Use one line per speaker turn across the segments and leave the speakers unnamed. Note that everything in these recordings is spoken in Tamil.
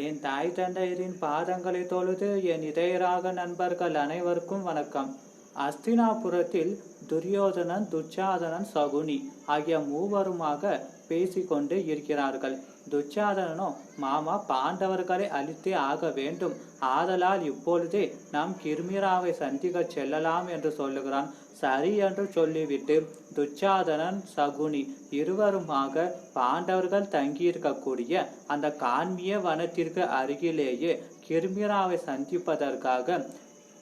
என் தாய் தந்தையரின் பாதங்களை தொழுது என் இதயராக நண்பர்கள் அனைவருக்கும் வணக்கம். அஸ்தினாபுரத்தில் துரியோதனன், துச்சாதனன், சகுனி ஆகிய மூவருமாக பேசிக்கொண்டு இருக்கிறார்கள். துச்சாதனனோ, மாமா, பாண்டவர்களை அழித்தே ஆக வேண்டும், ஆதலால் இப்பொழுதே நாம் கிர்மிராவை சந்திக்க செல்லலாம் என்று சொல்லுகிறான். சரி என்று சொல்லிவிட்டு துச்சாதனன், சகுனி இருவருமாக பாண்டவர்கள் தங்கியிருக்கக்கூடிய அந்த காண்மிய வனத்திற்கு அருகிலேயே கிர்மிராவை சந்திப்பதற்காக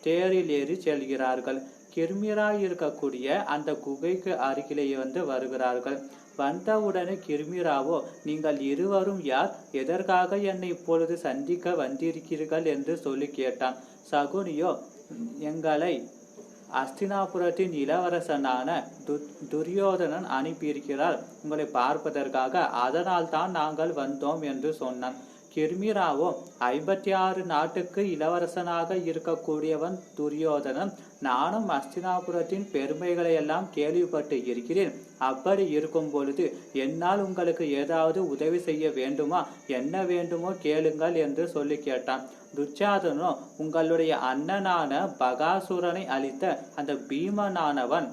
தேரில் ஏறி செல்கிறார்கள். கிர்மிரா இருக்கக்கூடிய அந்த குகைக்கு அருகிலேயே வருகிறார்கள். வந்தவுடனே கிர்மிராவோ, நீங்கள் இருவரும் யார், எதற்காக என்னை இப்பொழுது சந்திக்க வந்திருக்கிறீர்கள் என்று சொல்லி கேட்டான். சகுனியோ, எங்களை அஸ்தினாபுரத்தின் இளவரசனான துரியோதனன் அனுப்பியிருக்கிறார் உங்களை பார்ப்பதற்காக, அதனால் தான் நாங்கள் வந்தோம் என்று சொன்னான். கிர்மிராவோ, 56 நாட்டுக்கு இளவரசனாக இருக்கக்கூடியவன் துரியோதனன். நானும் அஸ்தினாபுரத்தின் பெருமைகளை எல்லாம் கேள்விப்பட்டு இருக்கிறேன். அப்படி இருக்கும் பொழுது என்னால் உங்களுக்கு ஏதாவது உதவி செய்ய வேண்டுமா, என்ன வேண்டுமோ கேளுங்கள் என்று சொல்லி கேட்டான். துச்சாதனோ, உங்களுடைய அண்ணனான பகாசுரனை அழித்த அந்த பீமனானவன்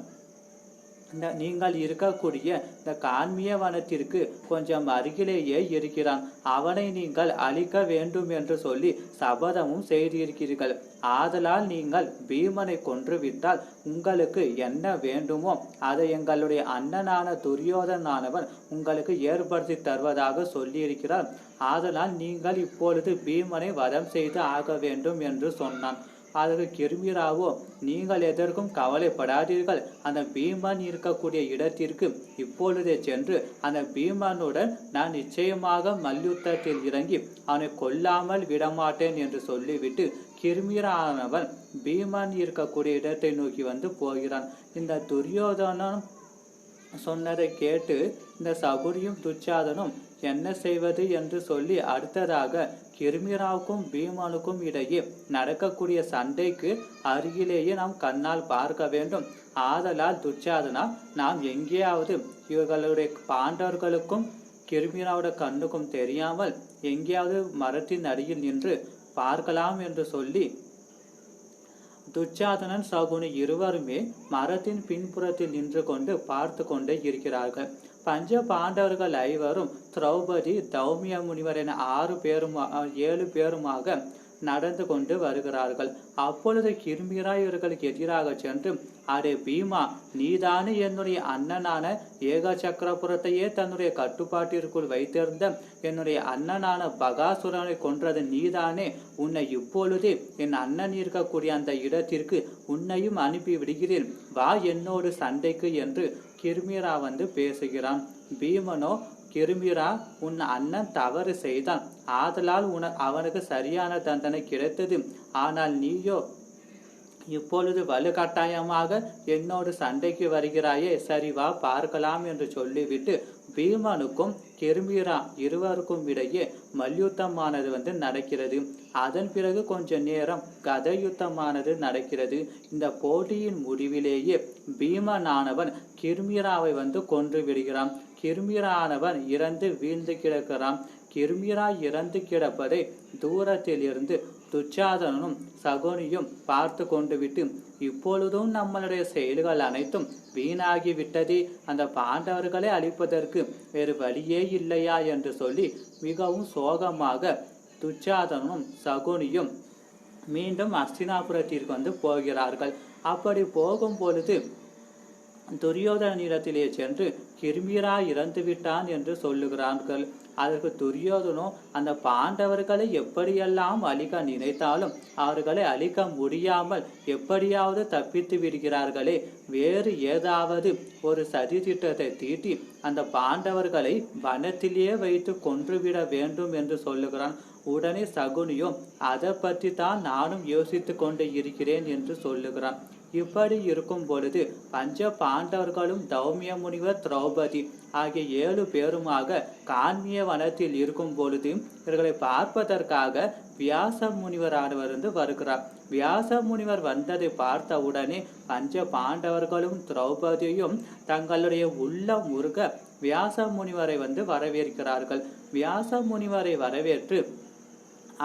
நீங்கள் இருக்கக்கூடிய இந்த காண்மிய வனத்திற்கு கொஞ்சம் அருகிலேயே இருக்கிறான். அவனை நீங்கள் அழிக்க வேண்டும் என்று சொல்லி சபதமும் செய்திருக்கிறீர்கள். ஆதலால் நீங்கள் பீமனை கொன்றுவிட்டால் உங்களுக்கு என்ன வேண்டுமோ அதை எங்களுடைய அண்ணனான துரியோதனானவன் உங்களுக்கு ஏற்படுத்தி தருவதாக சொல்லியிருக்கிறார். ஆதலால் நீங்கள் இப்பொழுது பீமனை வதம் செய்து ஆக வேண்டும் என்று சொன்னான். அதற்கு கிர்மிராவோ, நீங்கள் எதற்கும் கவலைப்படாதீர்கள், அந்த பீமன் இருக்கக்கூடிய இடத்திற்கு இப்பொழுதே சென்று அந்த பீமனுடன் நான் நிச்சயமாக மல்யுத்தத்தில் இறங்கி அவனை கொல்லாமல் விடமாட்டேன் என்று சொல்லிவிட்டு கிர்மிரானவன் பீமன் இருக்கக்கூடிய இடத்தை நோக்கி போகிறான். இந்த துரியோதனன் சொன்னதை கேட்டு இந்த சகுனியும் துச்சாதனும் என்ன செய்வது என்று சொல்லி அடுத்ததாக கிர்மிராவுக்கும் பீமனுக்கும் இடையே நடக்கக்கூடிய சண்டைக்கு அருகிலேயே நாம் கண்ணால் பார்க்க வேண்டும். ஆதலால் துச்சாதனா, நாம் எங்கேயாவது இவர்களுடைய பாண்டவர்களுக்கும் கிர்மிராவோட கண்ணுக்கும் தெரியாமல் எங்கேயாவது மரத்தின் அடியில் நின்று பார்க்கலாம் என்று சொல்லி துச்சாதனன், சகுனி இருவருமே மரத்தின் பின்புறத்தில் நின்று கொண்டு பார்த்து கொண்டே இருக்கிறார்கள். பஞ்ச பாண்டவர்கள் ஐவரும் திரௌபதி, தௌமிய முனிவர் என 7 பேருமாக நடந்து கொண்டு வருகிறார்கள். அப்பொழுது கிர்மிரா இவர்களுக்கு எதிராக சென்று, அரே பீமா, நீதானே என்னுடைய அண்ணனான ஏக சக்கரபுரத்தையே தன்னுடைய கட்டுப்பாட்டிற்குள் வைத்திருந்த என்னுடைய அண்ணனான பகாசுரனை கொன்றது நீதானே. உன்னை இப்பொழுதே என் அண்ணன் இருக்கக்கூடிய அந்த இடத்திற்கு உன்னையும் அனுப்பி விடுகிறேன், வா என்னோடு சண்டைக்கு என்று கிர்மிரா பேசுகிறான். பீமனோ, கிர்மிரா, உன் அண்ணன் தவறு செய்தான், ஆதலால் அவனுக்கு சரியான தண்டனை கிடைத்தது. ஆனால் நீயோ இப்பொழுது வலுக்கட்டாயமாக என்னோடு சண்டைக்கு வருகிறாயே, சரி வா பார்க்கலாம் என்று சொல்லிவிட்டு பீமனுக்கும் கிர்மிரா இருவருக்கும் இடையே மல்யுத்தமானது நடக்கிறது. அதன் பிறகு கொஞ்ச நேரம் கதையுத்தமானது நடக்கிறது. இந்த போட்டியின் முடிவிலேயே பீமனானவன் கிர்மிராவை கொன்று விடுகிறான். கிர்மிரானவன் இறந்து வீழ்ந்து கிடக்கிறான். கிர்மிரா இறந்து கிடப்பதை தூரத்தில் இருந்து துச்சாதனனும் சகுனியும் பார்த்து கொண்டு விட்டு, இப்பொழுதும் நம்மளுடைய செயல்கள் அனைத்தும் வீணாகி விட்டதே, அந்த பாண்டவர்களை அழிப்பதற்கு வேறு வழியே இல்லையா என்று சொல்லி மிகவும் சோகமாக துச்சாதனனும் சகுனியும் மீண்டும் அஸ்தினாபுரத்திற்கு போகிறார்கள். அப்படி போகும் பொழுது துரியோதனிடத்திலே சென்று கிர்மிரா இறந்து விட்டான் என்று சொல்லுகிறார்கள். அதற்கு துரியோதனோ, அந்த பாண்டவர்களை எப்படியெல்லாம் அழிக்க நினைத்தாலும் அவர்களை அழிக்க முடியாமல் எப்படியாவது தப்பித்து விடுகிறார்களே, வேறு ஏதாவது ஒரு சதி திட்டத்தை தீட்டி அந்த பாண்டவர்களை வனத்திலேயே வைத்து கொன்றுவிட வேண்டும் என்று சொல்லுகிறான். உடனே சகுனியோ, அதை பற்றி தான் நானும் யோசித்து கொண்டு இருக்கிறேன் என்று சொல்லுகிறான். இப்படி இருக்கும் பொழுது பஞ்ச பாண்டவர்களும் தௌமிய முனிவர், திரௌபதி ஆகிய 7 பேருமாக காண்மிய வனத்தில் இருக்கும் பொழுது இவர்களை பார்ப்பதற்காக வியாச முனிவரானவர் வருகிறார். வியாச முனிவர் வந்ததை பார்த்த உடனே பஞ்ச பாண்டவர்களும் திரௌபதியும் தங்களுடைய உள்ள முருக வியாச முனிவரை வரவேற்கிறார்கள். வியாச முனிவரை வரவேற்று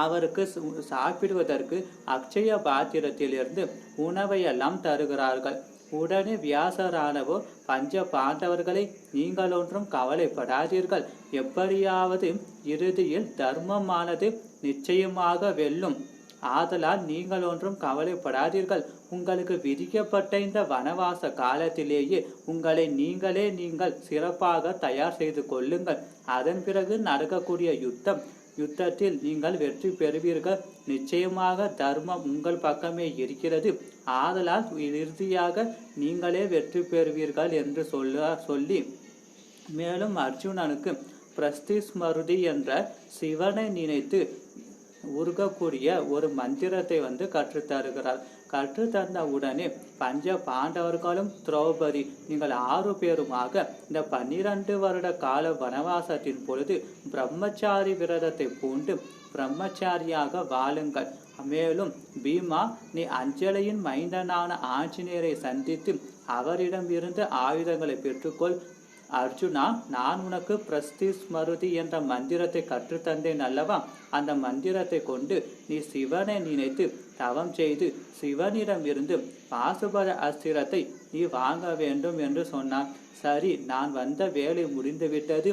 அவருக்கு சாப்பிடுவதற்கு அக்ஷய பாத்திரத்திலிருந்து உணவையெல்லாம் தருகிறார்கள். உடனே வியாசரானவோ, பஞ்ச பாண்டவர்களை, நீங்கள் ஒன்றும் கவலைப்படாதீர்கள். எப்படியாவது இறுதியில் தர்மமானது நிச்சயமாக வெல்லும். ஆதலால் நீங்கள் ஒன்றும் கவலைப்படாதீர்கள். உங்களுக்கு விதிக்கப்பட்ட இந்த வனவாச காலத்திலேயே உங்களை நீங்கள் சிறப்பாக தயார் செய்து கொள்ளுங்கள். அதன் பிறகு நடக்கக்கூடிய யுத்தத்தில் நீங்கள் வெற்றி பெறுவீர்கள். நிச்சயமாக தர்மம் உங்கள் பக்கமே இருக்கிறது. ஆதலால் இறுதியாக நீங்களே வெற்றி பெறுவீர்கள் என்று சொல்லி மேலும் அர்ஜுனனுக்கு பிரஸ்திஸ்மருதி என்ற சிவனை நினைத்து உருகக்கூடிய ஒரு மந்திரத்தை கற்றுத்தருகிறார். கற்றுத்தந்த உடனே பஞ்ச பாண்டவர்களும் திரௌபதி நீங்கள் 6 பேருமாக இந்த 12 வருட கால வனவாசத்தின் பொழுது பிரம்மச்சாரி விரதத்தை பூண்டு பிரம்மச்சாரியாக வாழுங்கள். மேலும் பீமா, நீ அஞ்சலையின் மைந்தனான ஆஞ்சநேயரை சந்தித்து அவரிடம் இருந்து ஆயுதங்களை பெற்றுக்கொள். அர்ஜுனா, நான் உனக்கு பிரஸ்திஸ்மருதி என்ற மந்திரத்தை கற்றுத்தந்தேன் அல்லவா? அந்த மந்திரத்தை கொண்டு நீ சிவனை நினைத்து தவம் செய்து சிவனிடம் இருந்து பாசுபத அஸ்திரத்தை நீ வாங்க வேண்டும் என்று சொன்னான். சரி, நான் வந்த வேலை முடிந்துவிட்டது.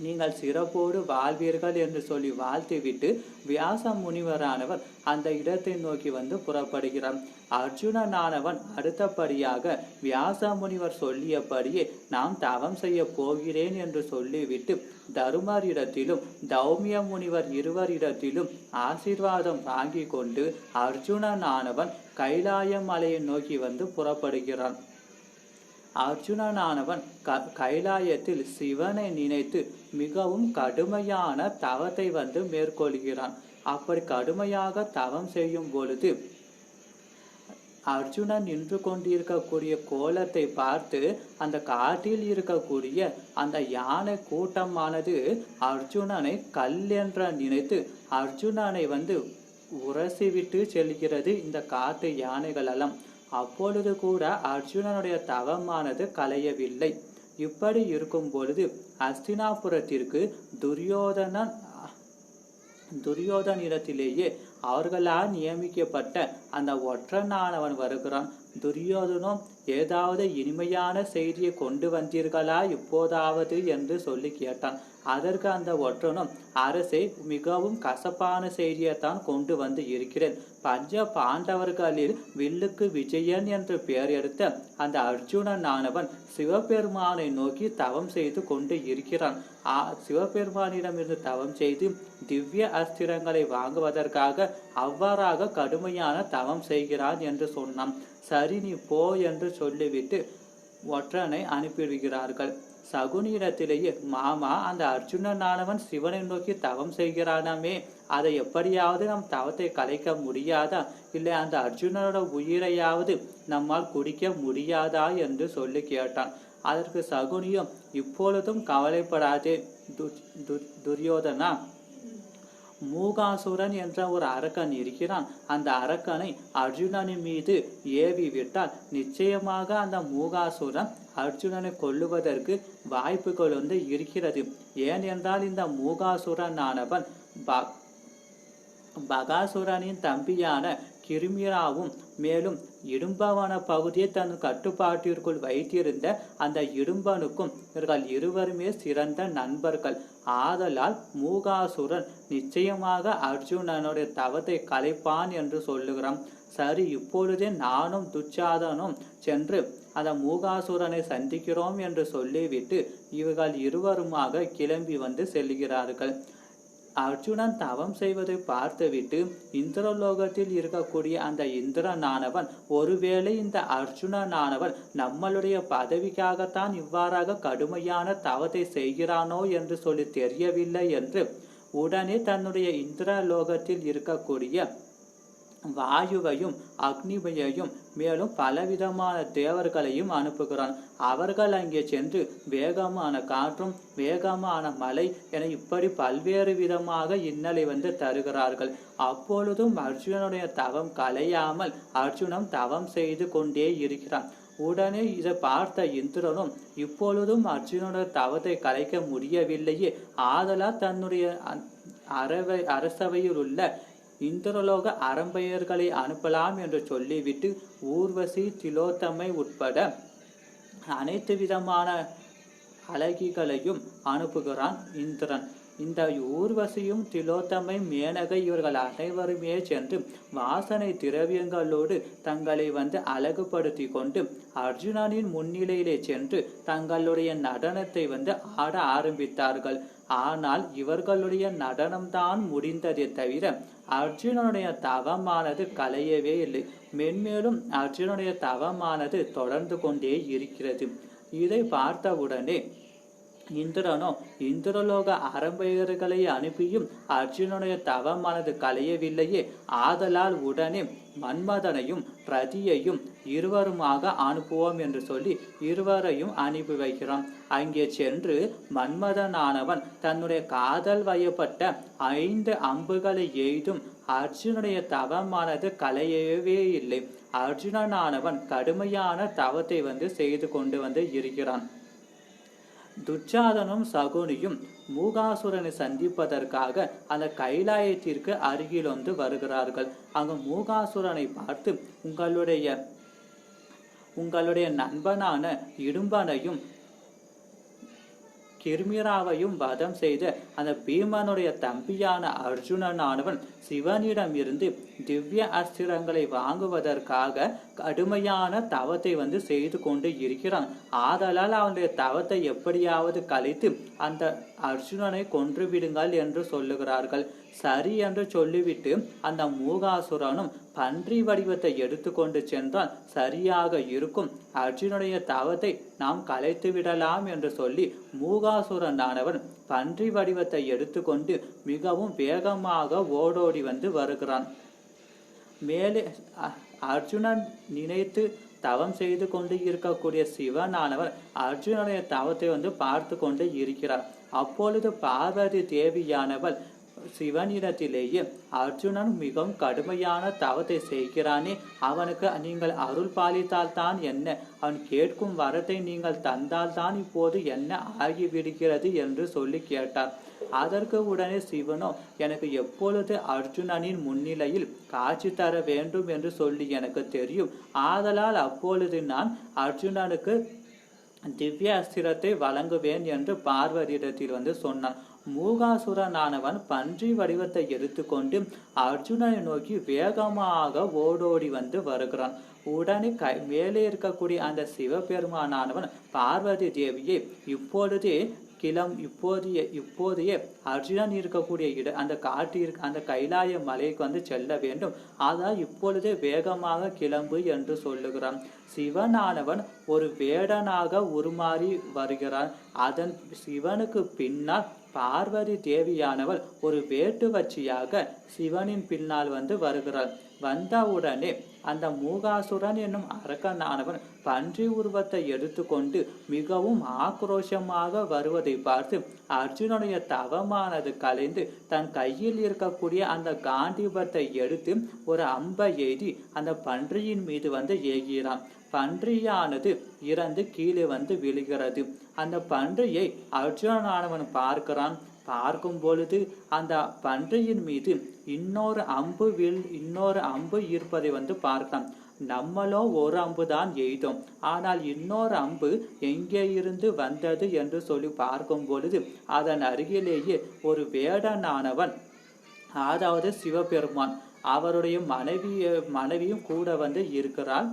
நீங்கள் சிறப்போடு வாழ்வீர்கள் என்று சொல்லி வாழ்த்திவிட்டு வியாச முனிவரானவர் அந்த இடத்தை நோக்கி புறப்படுகிறார். அர்ஜுனனானவன் அடுத்தபடியாக வியாச முனிவர் சொல்லியபடியே நான் தவம் செய்ய போகிறேன் என்று சொல்லிவிட்டு தருமரிடத்திலும் தௌமிய முனிவர் இருவரிடத்திலும் ஆசீர்வாதம் வாங்கி கொண்டு அர்ஜுனனானவன் கைலாய மலையை நோக்கி புறப்படுகிறான். அர்ஜுனனானவன் கைலாயத்தில் சிவனை நினைத்து மிகவும் கடுமையான தவத்தை மேற்கொள்கிறான். அப்படி கடுமையாக தவம் செய்யும் பொழுது அர்ஜுனன் நின்று கொண்டிருக்கக்கூடிய கோலத்தை பார்த்து அந்த காட்டில் இருக்கக்கூடிய அந்த யானை கூட்டமானது அர்ஜுனனை கல் என்ற நினைத்து அர்ஜுனனை உரசிவிட்டு செல்கிறது இந்த காட்டு யானைகள் எல்லாம். அப்பொழுது கூட அர்ஜுனனுடைய தவமானது கலையவில்லை. இப்படி இருக்கும் பொழுது அஸ்தினாபுரத்திற்கு துரியோதனிடத்திலேயே அவர்களால் நியமிக்கப்பட்ட அந்த ஒற்றனானவன் வருகிறான். துரியோதனும் ஏதாவது இனிமையான செய்தியை கொண்டு வந்தீர்களா இப்போதாவது என்று சொல்லி கேட்டான். அதற்கு அந்த ஒற்றனும், அரசே, மிகவும் கசப்பான செய்தியைத்தான் கொண்டு இருக்கிறேன். பஞ்ச பாண்டவர்களில் வில்லுக்கு விஜயன் என்று பெயர் எடுத்த அந்த அர்ஜுனனானவன் சிவபெருமானை நோக்கி தவம் செய்து கொண்டு இருக்கிறான். சிவபெருமானிடமிருந்து தவம் செய்து திவ்ய அஸ்திரங்களை வாங்குவதற்காக அவ்வாறாக கடுமையான தவம் செய்கிறான் என்று சொன்னான். சரி, நீ போ என்று சொல்லிவிட்டு ஒற்றனை அனுப்பிவிடுகிறார்கள். சகுனியிடத்திலேயே, மாமா, அந்த அர்ஜுனனானவன் சிவனை நோக்கி தவம் செய்கிறானாமே, அதை எப்படியாவது நம் தவத்தை கலைக்க முடியாதா? இல்லை அந்த அர்ஜுனனோட உயிரையாவது நம்மால் குடிக்க முடியாதா என்று சொல்லி கேட்டான். அதற்கு சகுனியும், இப்பொழுதும் கவலைப்படாதே துரியோதனா, மூகாசுரன் என்ற ஒரு அரக்கன் இருக்கிறான். அந்த அரக்கனை அர்ஜுனனின் மீது ஏவி விட்டால் நிச்சயமாக அந்த மூகாசுரன் அர்ஜுனனை கொல்லுவதற்கு வாய்ப்புகள் இருக்கிறது. ஏனென்றால் இந்த மூகாசுரனானவன் பகாசுரனின் தம்பியான கிருமிராவும் மேலும் இடும்பவன பகுதியை தன் கட்டுப்பாட்டிற்குள் வைத்திருந்த அந்த இடும்பனுக்கும் இவர்கள் இருவருமே சிறந்த நண்பர்கள். ஆதலால் மூகாசுரன் நிச்சயமாக அர்ஜுனனுடைய தவத்தை கலைப்பான் என்று சொல்லுகிறான். சரி, இப்பொழுதே நானும் துச்சாதனும் சென்று அந்த மூகாசுரனை சந்திக்கிறோம் என்று சொல்லிவிட்டு இவர்கள் இருவருமாக கிளம்பி செல்கிறார்கள். அர்ஜுனன் தவம் செய்வதை பார்த்துவிட்டு இந்திரலோகத்தில் இருக்கக்கூடிய அந்த இந்திரனானவன், ஒருவேளை இந்த அர்ஜுனனானவன் நம்மளுடைய பதவிக்காகத்தான் இவ்வாறாக கடுமையான தவத்தை செய்கிறானோ என்று சொல்லி தெரியவில்லை என்று உடனே தன்னுடைய இந்திரலோகத்தில் இருக்கக்கூடிய வாயுவையும் அக்னியையும் மேலும் பலவிதமான தேவர்களையும் அனுப்புகிறான். அவர்கள் அங்கே சென்று வேகமான காற்றும் வேகமான மழை என இப்படி பல்வேறு விதமாக இன்னலை தருகிறார்கள். அப்பொழுதும் அர்ஜுனனுடைய தவம் கலையாமல் அர்ஜுனன் தவம் செய்து கொண்டே இருக்கிறான். உடனே இதை பார்த்த இந்திரனும், இப்பொழுதும் அர்ஜுனனுடைய தவத்தை கலைக்க முடியவில்லையே, ஆதலால் தன்னுடைய அரசவையில் உள்ள இந்திரலோக அரம்பையர்களை அனுப்பலாம் என்று சொல்லிவிட்டு ஊர்வசி திலோத்தமை உட்பட அனைத்து விதமான அழகிகளையும் அனுப்புகிறான் இந்திரன். இந்த ஊர்வசியும் திலோத்தமை மேனகை இவர்கள் அனைவருமே சென்று வாசனை திரவியங்களோடு தங்களை அழகுபடுத்தி கொண்டு அர்ஜுனனின் முன்னிலையிலே சென்று தங்களுடைய நடனத்தை ஆட ஆரம்பித்தார்கள். ஆனால் இவர்களுடைய நடனம்தான் முடிந்ததே தவிர அர்ஜுனனுடைய தவமானது கலையவே இல்லை. மென்மேலும் அர்ஜுனனுடைய தவமானது தொடர்ந்து கொண்டே இருக்கிறது. இதை பார்த்தவுடனே இந்திரனோ இந்திரலோக அரம்பையர்களை அனுப்பியும் அர்ஜுனனுடைய தவமானது கலையவில்லையே, ஆதலால் உடனே மன்மதனையும் ரதியையும் இருவருமாக அனுப்புவோம் என்று சொல்லி இருவரையும் அனுப்பி வைக்கிறான். அங்கே சென்று மன்மதனானவன் தன்னுடைய காதல் வயப்பட்ட 5 அம்புகளை எய்தும் அர்ஜுனுடைய தவமானது கலையவே இல்லை. அர்ஜுனனானவன் கடுமையான தவத்தை செய்து கொண்டு இருக்கிறான். துச்சாதனும் சகுனியும் மூகாசுரனை சந்திப்பதற்காக அந்த கைலாயத்திற்கு அருகில் வருகிறார்கள். அங்கு மூகாசுரனை பார்த்து உங்களுடைய நண்பனான இடும்பனையும் கிர்மிராவையும் வதம் செய்த அந்த பீமனுடைய தம்பியான அர்ஜுனனானவன் சிவனிடம் இருந்து திவ்ய அஸ்திரங்களை வாங்குவதற்காக கடுமையான தவத்தை செய்து கொண்டு இருக்கிறான். ஆதலால் அவனுடைய தவத்தை எப்படியாவது கலைத்து அந்த அர்ஜுனனை கொன்று விடுங்கள் என்று சொல்லுகிறார்கள். சரி என்று சொல்லிவிட்டு அந்த மூகாசுரனும் பன்றி வடிவத்தை எடுத்துக்கொண்டு சென்றால் சரியாக இருக்கும், அர்ஜுனுடைய தவத்தை நாம் கலைத்து விடலாம் என்று சொல்லி மூகாசுரனானவன் பன்றி வடிவத்தை எடுத்துக்கொண்டு மிகவும் வேகமாக ஓடோடி வருகிறான். மேலே அர்ஜுனன் நினைத்து தவம் செய்து கொண்டு இருக்கக்கூடிய சிவனானவர் அர்ஜுனுடைய தவத்தை பார்த்து கொண்டு இருக்கிறார். அப்பொழுது பார்வதி தேவியானவள் சிவனிடத்திலேயே அர்ஜுனன் மிகவும் கடுமையான தவத்தை செய்கிறானே, அவனுக்கு நீங்கள் அருள் பாலித்தால் தான் என்ன, அவன் கேட்கும் வரத்தை நீங்கள் தந்தால் தான் இப்போது என்ன ஆகிவிடுகிறது என்று சொல்லி கேட்டார். அதற்கு உடனே சிவனோ எனக்கு எப்பொழுது அர்ஜுனனின் முன்னிலையில் காட்சி தர வேண்டும் என்று சொல்லி எனக்கு தெரியும், ஆதலால் அப்பொழுது நான் அர்ஜுனனுக்கு திவ்ய அஸ்திரத்தை வழங்குவேன் என்று பார்வதியிடத்தில் சொன்னான். மூகாசுரனானவன் பன்றி வடிவத்தை எடுத்துக்கொண்டு அர்ஜுனனை நோக்கி வேகமாக ஓடோடி வருகிறான். உடனே மேலே இருக்கக்கூடிய அந்த சிவபெருமானானவன் பார்வதி தேவியை இப்போதைய அர்ஜுனன் இருக்கக்கூடிய அந்த கைலாய மலைக்கு செல்ல வேண்டும், அதான் இப்பொழுதே வேகமாக கிளம்பு என்று சொல்லுகிறான். சிவனானவன் ஒரு வேடனாக உருமாறி வருகிறான். அதன் சிவனுக்கு பின்னால் பார்வதி தேவியானவள் ஒரு வேட்டு வச்சியாக சிவனின் பின்னால் வருகிறாள். வந்தவுடனே அந்த மூகாசுரன் என்னும் அரக்கனானவன் பன்றி உருவத்தை எடுத்துக்கொண்டு மிகவும் ஆக்ரோஷமாக வருவதை பார்த்து அர்ஜுனுடைய தவமானது கலைந்து தன் கையில் இருக்கக்கூடிய அந்த காண்டீபத்தை எடுத்து ஒரு அம்பை எய்தி அந்த பன்றியின் மீது ஏகிறான். பன்றியானது இறந்து கீழே விழுகிறது. அந்த பன்றியை அர்ஜுனனானவன் பார்க்கிறான். பார்க்கும் பொழுது அந்த பன்றியின் மீது இன்னொரு அம்பு இருப்பதை பார்க்கலாம். நம்மளோ ஒரு அம்பு தான் எய்தோம், ஆனால் இன்னொரு அம்பு எங்கே இருந்து வந்தது என்று சொல்லி பார்க்கும் பொழுது அதன் அருகிலேயே ஒரு வேடனானவன், அதாவது சிவபெருமான், அவருடைய மனைவியும் கூட இருக்கிறாள்.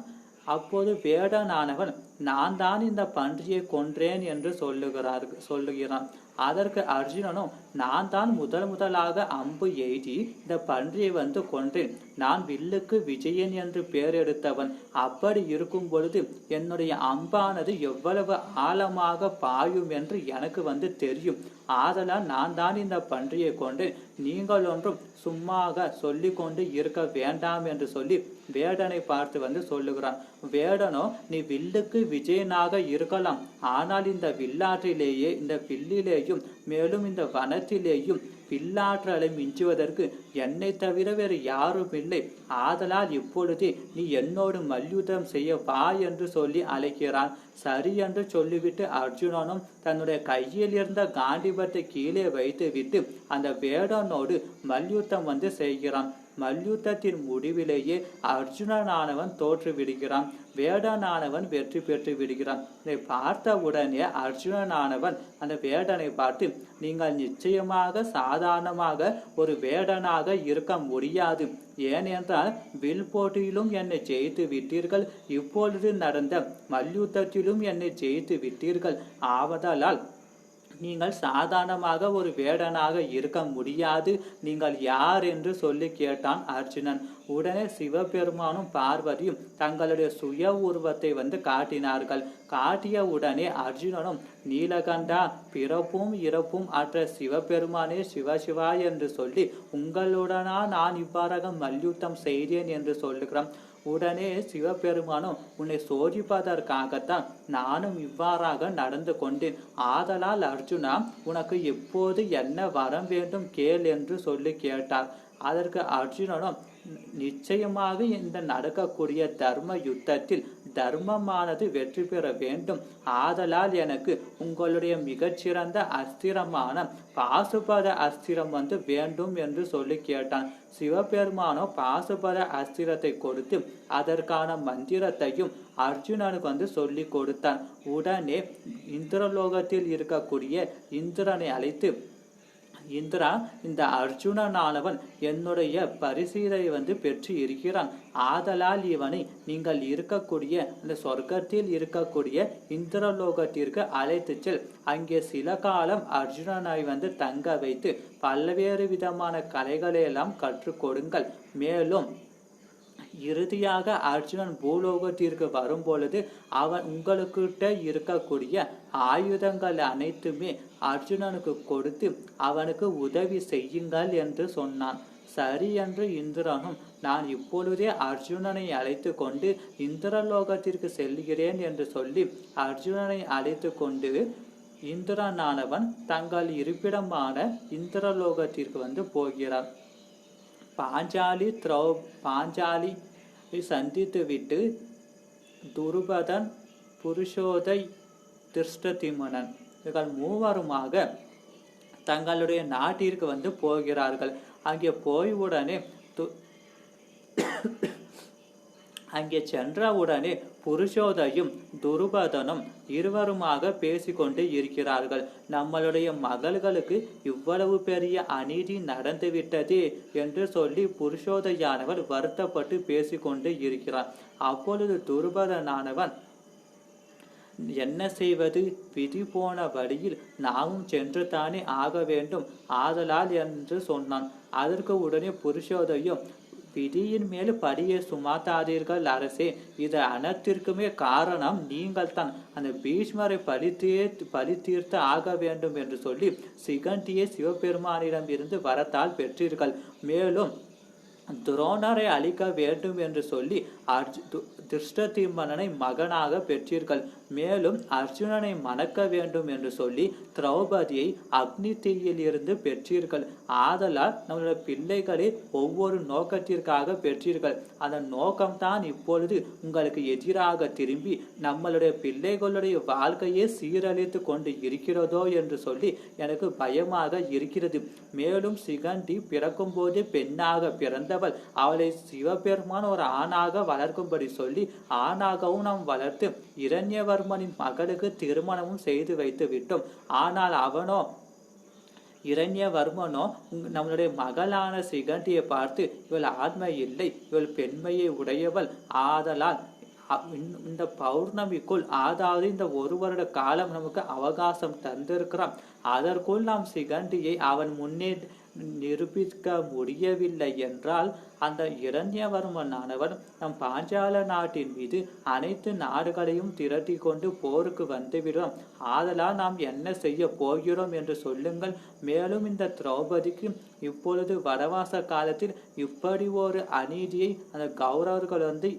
அப்போது வேடனானவன் நான் தான் இந்த பன்றியை கொன்றேன் என்று சொல்லுகிறான். அதற்கு அர்ஜுனனும் நான் தான் முதலாக அம்பு எய்தி இந்த பன்றியை கொன்றேன், நான் வில்லுக்கு விஜயன் என்று பெயர் எடுத்தவன், அப்படி இருக்கும் பொழுது என்னுடைய அம்பானது எவ்வளவு ஆழமாக பாயும் என்று எனக்கு தெரியும், ஆதலால் நான் தான் இந்த பன்றியை கொண்டு நீங்கள் ஒன்றும் சும்மாக சொல்லி கொண்டு இருக்க வேண்டாம் என்று சொல்லி வேடனை பார்த்து சொல்லுகிறான். வேடனோ நீ வில்லுக்கு விஜயனாக இருக்கலாம், ஆனால் இந்த வில்லாற்றிலேயே இந்த வில்லிலேயும் மேலும் இந்த வனத்திலேயும் வில்லாற்றலை மிஞ்சுவதற்கு என்னை தவிர வேறு யாரும் இல்லை, ஆதலால் இப்பொழுதே நீ என்னோடு மல்யுத்தம் செய்ய வா என்று சொல்லி அழைக்கிறான். சரி என்று சொல்லிவிட்டு அர்ஜுனனும் தன்னுடைய கையில் இருந்த காண்டிபத்தை கீழே வைத்து விட்டு அந்த வேடனோடு மல்யுத்தம் செய்கிறான். மல்யுத்தத்தின் முடிவிலேயே அர்ஜுனனானவன் தோற்று விடுகிறான். வேடனானவன் வெற்றி பெற்று விடுகிறான். இதை பார்த்த உடனே அர்ஜுனனானவன் அந்த வேடனை பார்த்து, நீங்கள் நிச்சயமாக சாதாரணமாக ஒரு வேடனாக இருக்க முடியாது. ஏனென்றால் வில் போட்டியிலும் என்னை ஜெயித்து விட்டீர்கள், இப்பொழுது நடந்த மல்யுத்தத்திலும் என்னை ஜெயித்து விட்டீர்கள். ஆவதால் நீங்கள் சாதாரணமாக ஒரு வேடனாக இருக்க முடியாது. நீங்கள் யார் என்று சொல்லி கேட்டான் அர்ஜுனன். உடனே சிவபெருமானும் பார்வதியும் தங்களுடைய சுய உருவத்தை காட்டினார்கள். காட்டிய உடனே அர்ஜுனனும், நீலகண்டா, பிறப்பும் இறப்பும் அற்ற சிவபெருமானே சிவசிவா என்று சொல்லி, உங்களுடனா நான் இவ்வாறாக மல்யுத்தம் செய்தேன் என்று சொல்லுகிறான். உடனே சிவபெருமானும், உன்னை சோதிப்பதற்காகத்தான் நானும் இவ்வாறாக நடந்து கொண்டேன். ஆதலால் அர்ஜுனா, உனக்கு எப்போது என்ன வரம் வேண்டும் கேள் என்று சொல்லி கேட்டார். அதற்கு அர்ஜுனனும், நிச்சயமாக இந்த நடக்கக்கூடிய தர்ம யுத்தத்தில் தர்மமானது வெற்றி பெற வேண்டும். ஆதலால் எனக்கு உங்களுடைய மிகச்சிறந்த அஸ்திரமான பாசுபத அஸ்திரம் வேண்டும் என்று சொல்லி கேட்டான். சிவபெருமானோ பாசுபத அஸ்திரத்தை கொடுத்து அதற்கான மந்திரத்தையும் அர்ஜுனனுக்கு சொல்லி கொடுத்தான். உடனே இந்திரலோகத்தில் இருக்கக்கூடிய இந்திரனை அழைத்து, இந்திரா, இந்த அர்ஜுனனானவன் என்னுடைய பரிசீலை பெற்று இருக்கிறான். ஆதலால் இவனை நீங்கள் இருக்கக்கூடிய அந்த சொர்க்கத்தில் இருக்கக்கூடிய இந்திரலோகத்திற்கு அழைத்து செல். அங்கே சில காலம் அர்ஜுனனை தங்க வைத்து பல்வேறு விதமான கலைகளை எல்லாம் கற்றுக் கொடுங்கள். மேலும் இறுதியாக அர்ஜுனன் பூலோகத்திற்கு வரும் பொழுது அவன் உங்களுக்கிட்ட இருக்கக்கூடிய ஆயுதங்கள் அனைத்துமே அர்ஜுனனுக்கு கொடுத்து அவனுக்கு உதவி செய்யுங்கள் என்று சொன்னான். சரி என்று இந்திரனும், நான் இப்பொழுதே அர்ஜுனனை அழைத்து கொண்டு இந்திரலோகத்திற்கு செல்கிறேன் என்று சொல்லி அர்ஜுனனை அழைத்து கொண்டு இந்திரனானவன் தங்கள் இருப்பிடமான இந்திரலோகத்திற்கு போகிறார். பாஞ்சாலி சந்தித்து விட்டு துருபதன், புருஷோதை, திருஷ்டதிமனன் இவர்கள் மூவருமாக தங்களுடைய நாட்டிற்கு போகிறார்கள். அங்கே போய் உடனே அங்கே சென்றவுடனே புருஷோதையும் துருபதனும் இருவருமாக பேசிக்கொண்டு இருக்கிறார்கள். நம்மளுடைய மகள்களுக்கு இவ்வளவு பெரிய அநீதி நடந்துவிட்டதே என்று சொல்லி புருஷோதையானவர் வருத்தப்பட்டு பேசிக்கொண்டு இருக்கிறார். அப்பொழுது துருபதனானவன், என்ன செய்வது, விதி போன வழியில் நாமும் சென்று தானே ஆக வேண்டும், ஆதலால் என்று சொன்னான். அதற்கு உடனே புருஷோதையும், விதியின் மேல் படியை சுமாத்தாதீர்கள் அரசே, இது அனைத்திற்குமே காரணம் நீங்கள் தான். அந்த பீஷ்மரை பழி தீர்த்து ஆக வேண்டும் என்று சொல்லி சிகண்டியை சிவபெருமானிடம் இருந்து வரத்தால் பெற்றீர்கள். மேலும் துரோணரை அழிக்க வேண்டும் என்று சொல்லி திருஷ்டதிம்மனனை மகனாக பெற்றீர்கள். மேலும் அர்ஜுனனை மணக்க வேண்டும் என்று சொல்லி திரௌபதியை அக்னி தீயில் இருந்து பெற்றீர்கள். ஆதலால் நம்முடைய பிள்ளைகளை ஒவ்வொரு நோக்கத்திற்காக பெற்றீர்கள். அந்த நோக்கம்தான் இப்பொழுது உங்களுக்கு எதிராக திரும்பி நம்மளுடைய பிள்ளைகளுடைய வாழ்க்கையை சீரழித்து கொண்டு இருக்கிறதோ என்று சொல்லி எனக்கு பயமாக இருக்கிறது. மேலும் சிகண்டி பிறக்கும் போது பெண்ணாக பிறந்தவள், அவளை சிவபெருமான் ஒரு ஆணாக வளர்க்கும்படி சொல்லி ஆணாகவும் நாம் வளர்த்து இரண்யவர்மனின் மகளுக்கு திருமணமும் செய்து வைத்து விட்டோம். ஆனால் அவனோ, இரண்யவர்மனோ, நம்மளுடைய மகளான சிகண்டியை பார்த்து, இவள் ஆண்மை இல்லை, இவள் பெண்மையை உடையவள், ஆதலால் இந்த பௌர்ணமிக்குள், அதாவது இந்த ஒரு வருட காலம் நமக்கு அவகாசம் தந்திருக்கிறான், அதற்குள் நாம் சிகண்டியை அவன் முன்னே நிரூபிக்க முடியவில்லை என்றால் அந்த இரண்யவர்மனானவன் நம் பாஞ்சால நாட்டின் மீது அனைத்து நாடுகளையும் திரட்டி கொண்டு போருக்கு வந்துவிடும். ஆதலால் நாம் என்ன செய்ய போகிறோம் என்று சொல்லுங்கள். மேலும் இந்த திரௌபதிக்கு இப்பொழுது வனவாச காலத்தில் இப்படி ஒரு அநீதியை அந்த கௌரவர்கள்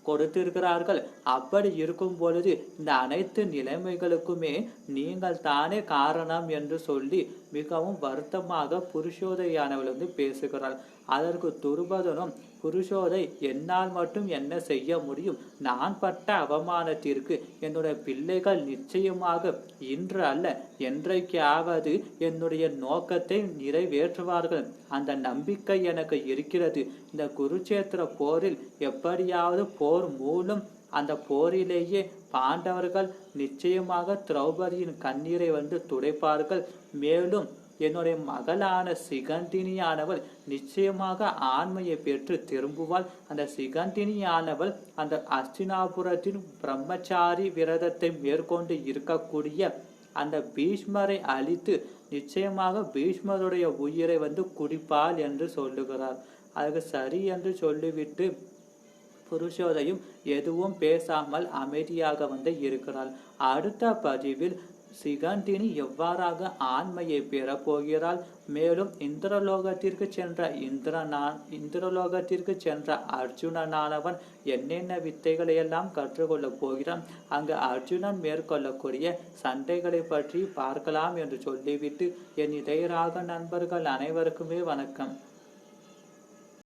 கொடுத்திருக்கிறார்கள். அப்படி இருக்கும் பொழுது இந்த அனைத்து நிலைமைகளுக்குமே நீங்கள் தானே காரணம் என்று சொல்லி மிகவும் வருத்தமாக புருஷோதையானவள் பேசுகிறாள். அதற்கு துருபதனும், புருஷோதை, என்னால் மட்டும் என்ன செய்ய முடியும்? நான் பட்ட அவமானத்திற்கு என்னுடைய பிள்ளைகள் நிச்சயமாக இன்று அல்ல என்றைக்காவது என்னுடைய நோக்கத்தை நிறைவேற்றுவார்கள். அந்த நம்பிக்கை எனக்கு இருக்கிறது. இந்த குருச்சேத்திர போரில் எப்படியாவது போர் மூலம் அந்த போரிலேயே பாண்டவர்கள் நிச்சயமாக திரௌபதியின் கண்ணீரை துடைப்பார்கள். மேலும் என்னுடைய மகளான சிகண்டினியானவள் நிச்சயமாக ஆண்மையை பெற்று திரும்புவாள். அந்த சிகண்டினியானவள் அந்த அஸ்தினாபுரத்தின் பிரம்மச்சாரி விரதத்தை மேற்கொண்டு இருக்கக்கூடிய அந்த பீஷ்மரை அழித்து நிச்சயமாக பீஷ்மருடைய உயிரை குடிப்பாள் என்று சொல்லுகிறார். அதுக்கு சரி என்று சொல்லிவிட்டு புருஷோதையும் எதுவும் பேசாமல் அமைதியாக இருக்கிறாள். அடுத்த பதிவில் சிகண்டினி எவ்வாறாக ஆண்மையை பெறப் போகிறாள், மேலும் இந்திரலோகத்திற்கு சென்ற அர்ஜுனனானவன் என்னென்ன வித்தைகளை எல்லாம் கற்றுக்கொள்ளப் போகிறான், அங்கு அர்ஜுனன் மேற்கொள்ளக்கூடிய சண்டைகளை பற்றி பார்க்கலாம் என்று சொல்லிவிட்டு என் இதயராக நண்பர்கள் அனைவருக்குமே வணக்கம்.